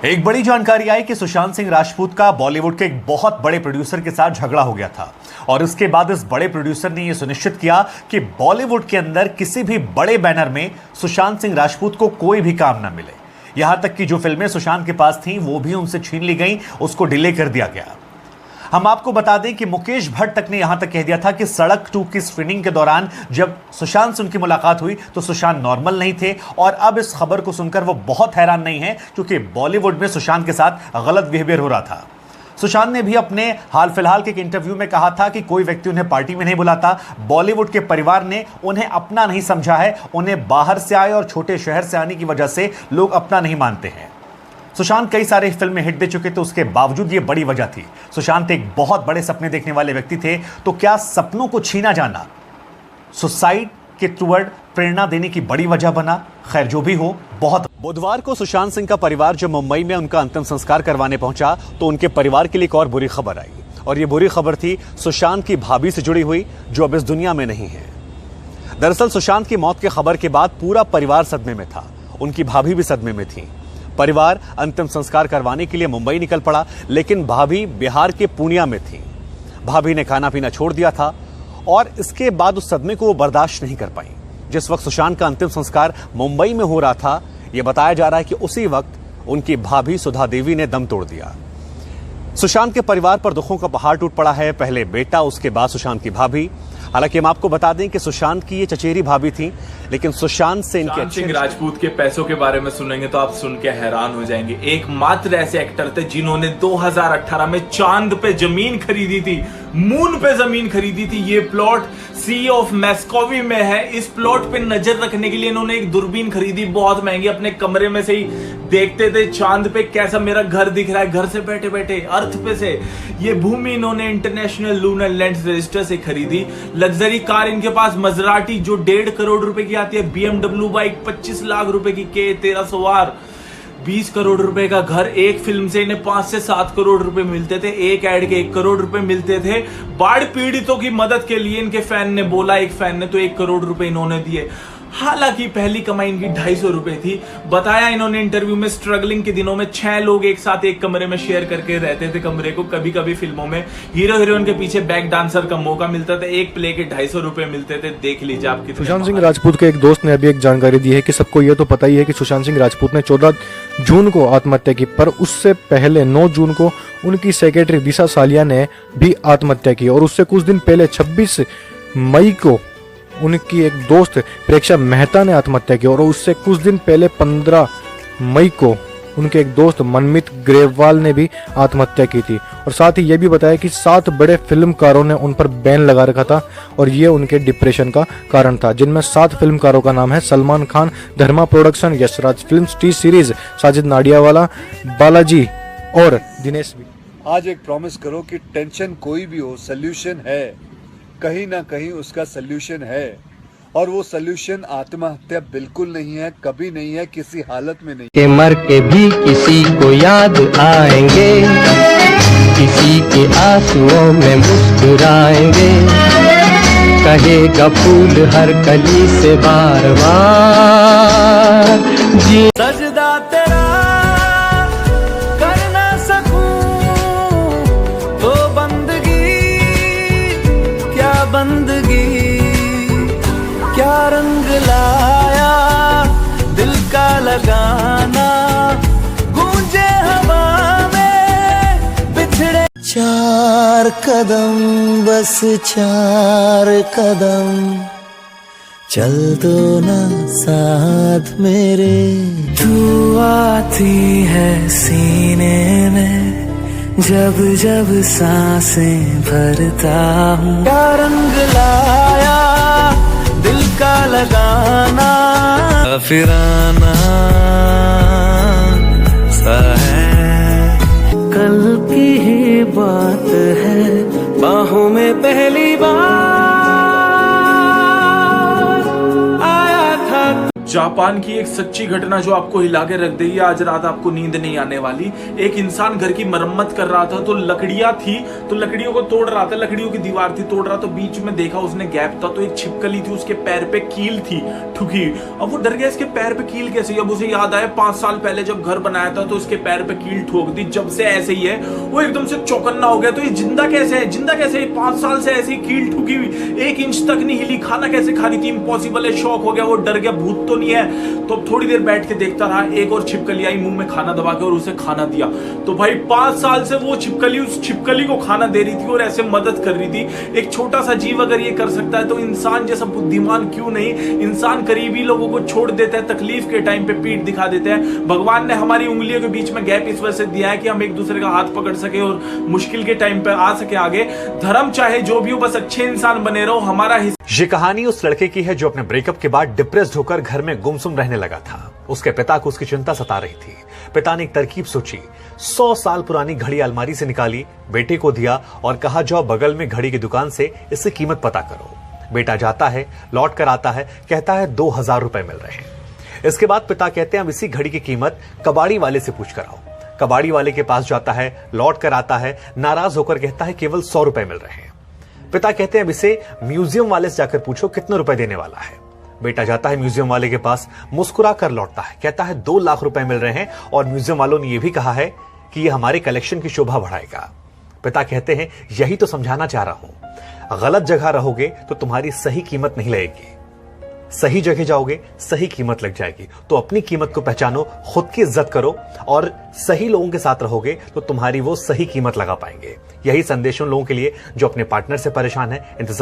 एक बड़ी जानकारी आई कि सुशांत सिंह राजपूत का बॉलीवुड के एक बहुत बड़े प्रोड्यूसर के साथ झगड़ा हो गया था और उसके बाद इस बड़े प्रोड्यूसर ने यह सुनिश्चित किया कि बॉलीवुड के अंदर किसी भी बड़े बैनर में सुशांत सिंह राजपूत को कोई भी काम ना मिले। यहां तक कि जो फिल्में सुशांत के पास थीं वो भी उनसे छीन ली गई, उसको डिले कर दिया गया। हम आपको बता दें कि मुकेश भट्ट तक ने यहां तक कह दिया था कि सड़क 2 की स्क्रीनिंग के दौरान जब सुशांत से उनकी मुलाकात हुई तो सुशांत नॉर्मल नहीं थे और अब इस खबर को सुनकर वो बहुत हैरान नहीं है क्योंकि बॉलीवुड में सुशांत के साथ गलत बिहेवियर हो रहा था। सुशांत ने भी अपने हाल फिलहाल के एक इंटरव्यू में कहा था कि कोई व्यक्ति उन्हें पार्टी में नहीं बुलाता, बॉलीवुड के परिवार ने उन्हें अपना नहीं समझा है, उन्हें बाहर से आए और छोटे शहर से आने की वजह से लोग अपना नहीं मानते हैं। सुशांत कई सारे फिल्में हिट दे चुके थे, उसके बावजूद ये बड़ी वजह थी। सुशांत एक बहुत बड़े सपने देखने वाले व्यक्ति थे, तो क्या सपनों को छीना जाना सुसाइड के टुवर्ड प्रेरणा देने की बड़ी वजह बना? खैर जो भी हो, बहुत। बुधवार को सुशांत सिंह का परिवार जब मुंबई में उनका अंतिम संस्कार करवाने पहुंचा तो उनके परिवार के लिए एक और बुरी खबर आई और ये बुरी खबर थी सुशांत की भाभी से जुड़ी हुई, जो अब इस दुनिया में नहीं है। दरअसल सुशांत की मौत की खबर के बाद पूरा परिवार सदमे में था, उनकी भाभी भी सदमे में थी। परिवार अंतिम संस्कार करवाने के लिए मुंबई निकल पड़ा, लेकिन भाभी बिहार के पूर्णिया में थी। भाभी ने खाना पीना छोड़ दिया था और इसके बाद उस सदमे को वो बर्दाश्त नहीं कर पाई। जिस वक्त सुशांत का अंतिम संस्कार मुंबई में हो रहा था, यह बताया जा रहा है कि उसी वक्त उनकी भाभी सुधा देवी ने दम तोड़ दिया। सुशांत के परिवार पर दुखों का पहाड़ टूट पड़ा है, पहले बेटा, उसके बाद सुशांत की भाभी। हालांकि हम आपको बता दें कि सुशांत की ये चचेरी भाभी थी, लेकिन सुशांत से इनके सुशांत सिंह राजपूत के पैसों के बारे में सुनेंगे तो आप सुन के हैरान हो जाएंगे। एकमात्र ऐसे एक्टर थे जिन्होंने 2018 में चांद पे जमीन खरीदी थी, मून पे जमीन खरीदी थी। ये प्लॉट सी ऑफ मैस्कोवी में है। इस प्लॉट पे नजर रखने के लिए इन्होंने एक दूरबीन खरीदी, बहुत महंगी। अपने कमरे में से ही देखते थे चांद पे कैसा मेरा घर दिख रहा है, घर से बैठे बैठे अर्थ पे से। ये भूमि इन्होंने इंटरनेशनल लूनर लैंड रजिस्टर से खरीदी। लग्जरी कार इनके पास मजराटी जो 1.5 करोड़ रुपए की आती है, BMW बाइक 25 लाख रुपए की, के 13 सवार, 20 करोड़ रुपए का घर। एक फिल्म से इन्हें 5 से 7 करोड़ रुपए मिलते थे, एक ऐड के 1 करोड़ रुपए मिलते थे। बाढ़ पीड़ितों की मदद के लिए इनके फैन ने बोला, एक फैन ने तो 1 करोड़ रुपए इन्होंने दिए। हालांकि पहली कमाई इनकी 250 रुपए थी। बताया इन्होंने इंटरव्यू में, स्ट्रगलिंग के दिनों में 6 लोग एक साथ एक कमरे में शेयर करके रहते थे कमरे को। कभी कभी फिल्मों में हीरो हीरोइन के पीछे बैक डांसर का मौका मिलता था, एक प्ले के 250 रुपए मिलते थे। देख लीजिए आपकी। सुशांत सिंह राजपूत के एक दोस्त ने अभी एक जानकारी दी है कि सबको ये तो पता ही है कि सुशांत सिंह राजपूत ने 14 जून को आत्महत्या की, पर उससे पहले 9 जून को उनकी सेक्रेटरी दिशा सालिया ने भी आत्महत्या की और उससे कुछ दिन पहले 26 मई को उनकी एक दोस्त प्रेक्षा मेहता ने आत्महत्या की और उससे कुछ दिन पहले 15 मई को उनके एक दोस्त मनमीत ग्रेवाल ने भी आत्महत्या की थी। और साथ ही यह भी बताया कि 7 बड़े फिल्मकारों ने उन पर बैन लगा रखा था और ये उनके डिप्रेशन का कारण था, जिनमें 7 फिल्मकारों का नाम है Salman Khan, Dharma production, Yashraj films, T series, Sajid Nadiadwala, Balaji और दिनेश भी। आज एक प्रॉमिस करो कि टेंशन कोई भी हो, सोल्यूशन है, कहीं ना कहीं उसका सोल्यूशन है। और वो सोल्यूशन आत्महत्या बिल्कुल नहीं है, कभी नहीं है, किसी हालत में नहीं। के मर के भी किसी को याद आएंगे, किसी के आंसुओं में मुस्कुराएंगे, कहेगा फूल हर कली से बार बार जी। सजदा तेरा कर ना सकूं तो बंदगी, क्या बंदगी, क्या रंग लाया दिल का लगाना, गूंजे हवा में बिछड़े 4 कदम, बस 4 कदम, चल दो ना साथ मेरे। तू आती है सीने में जब जब सांसें भरता हूँ, क्या रंग लाया दिल का लगाना, फिराना सा है। कल की ही बात है, बाहों में पहली बार आया था। जापान की एक सच्ची घटना जो आपको हिला के रख देगी, आज रात आपको नींद नहीं आने वाली। एक इंसान घर की मरम्मत कर रहा था, तो लकड़ियां थी, तो लकड़ियों को तोड़ रहा था, लकड़ियों की दीवार थी, तोड़ रहा, तो बीच में देखा उसने गैप था, तो एक छिपकली थी, उसके पैर पे कील थी ठुकी। अब वो डर गया, इसके पैर पे कील कैसे? अब उसे याद आया 5 साल पहले जब घर बनाया था तो उसके पैर पे कील ठोक दी, जब से ऐसे ही है। वो एकदम से चौकन्ना हो गया, तो ये जिंदा कैसे है? जिंदा कैसे है? 5 साल से ऐसी कील ठुकी हुई, 1 इंच तक नहीं हिली, खाना कैसे खा रही थी? इम्पॉसिबल है। शॉक हो गया, वो डर गया, भूत तो नहीं है। तो थोड़ी देर बैठ के देखता रहा, एक और छिपकली आई, मुंह में खाना दबा के और उसे खाना दिया। तो भाई 5 साल से वो छिपकली उस छिपकली को खाना दे रही थी और ऐसे मदद कर रही थी। एक छोटा सा जीव अगर ये कर सकता है तो इंसान जैसा बुद्धिमान क्यों नहीं? इंसान करीबी लोगों को छोड़ देता है, तकलीफ के टाइम पे पीठ दिखा देते हैं। भगवान ने हमारी उंगलियों के बीच में गैप इस वजह से दिया है कि हम एक दूसरे का हाथ पकड़ सके और मुश्किल के टाइम पे आ सके आगे। धर्म चाहे जो भी हो, बस अच्छे इंसान बने रहो। हमारा ये कहानी उस लड़के की है जो अपने ब्रेकअप के बाद डिप्रेस्ड होकर घर में गुमसुम रहने लगा था। उसके पिता को उसकी चिंता सता रही थी। पिता ने एक तरकीब सोची, 100 साल पुरानी घड़ी अलमारी से निकाली, बेटे को दिया और कहा जाओ बगल में घड़ी की दुकान से इसकी कीमत पता करो। बेटा जाता है, लौट कर आता है, कहता है 2000 रुपए मिल रहे हैं। इसके बाद पिता कहते हैं अब इसी घड़ी की कीमत कबाड़ी वाले से पूछ कर आओ। कबाड़ी वाले के पास जाता है, लौट कर आता है, नाराज होकर कहता है केवल 100 रुपए मिल रहे हैं। पिता कहते हैं अब इसे म्यूजियम वाले से जाकर पूछो कितने रुपए देने वाला है। बेटा जाता है म्यूजियम वाले के पास, मुस्कुरा कर लौटता है, कहता है 2 लाख रुपए मिल रहे हैं और म्यूजियम वालों ने यह भी कहा है कि यह हमारे कलेक्शन की शोभा बढ़ाएगा। पिता कहते हैं यही तो समझाना चाह रहा हूं, गलत जगह रहोगे तो तुम्हारी सही कीमत नहीं लगेगी, सही जगह जाओगे सही कीमत लग जाएगी। तो अपनी कीमत को पहचानो, खुद की इज्जत करो और सही लोगों के साथ रहोगे तो तुम्हारी वो सही कीमत लगा पाएंगे। यही संदेश उन लोगों के लिए जो अपने पार्टनर से परेशान है। इंतजार